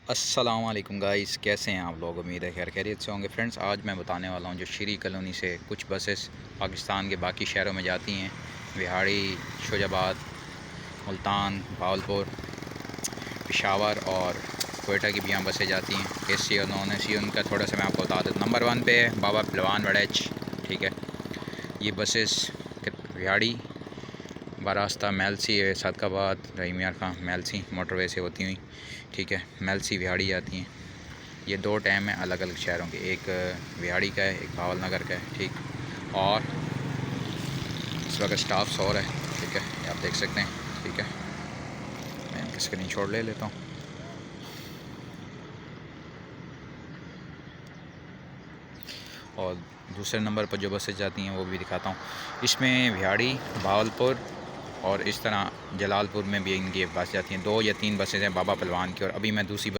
अस्सलाम वालेकुम गाइस, कैसे हैं आप लोग। उम्मीद है खैर खैरियत से होंगे। फ्रेंड्स, आज मैं बताने वाला हूं जो श्री कॉलोनी से कुछ बसेस पाकिस्तान के बाकी शहरों में जाती हैं। विहाड़ी, शोजाबाद, मुल्तान, भावलपुर, पेशावर और कोयटा की भी यहाँ बसें जाती हैं। एसी और नॉन एसी उनका थोड़ा सा मैं आपको बता देता हूँ। नंबर 1 पे है बाबा पहलवान वड़ैच। ठीक है, ये बसेस विहाड़ी बारास्ता मेलसी है, सदकाबाद, रहीम यार खां, मेलसी मोटरवे से होती हुई। ठीक है, मेलसी विहाड़ी जाती हैं। ये 2 टाइम हैं अलग अलग शहरों के, एक विहाड़ी का है, एक भावल नगर का है। ठीक, और इस वक्त स्टाफ सो रहा है। ठीक है, ये आप देख सकते हैं। ठीक है, मैं इनका स्क्रीनशॉट ले लेता हूँ। और दूसरे नंबर पर जो बसें जाती हैं वो भी दिखाता हूँ। इसमें विहाड़ी, भावलपुर और इस तरह जलालपुर में भी इनकी बस जाती हैं। 2 या 3 बसें हैं बाबा पहलवान की, और अभी मैं दूसरी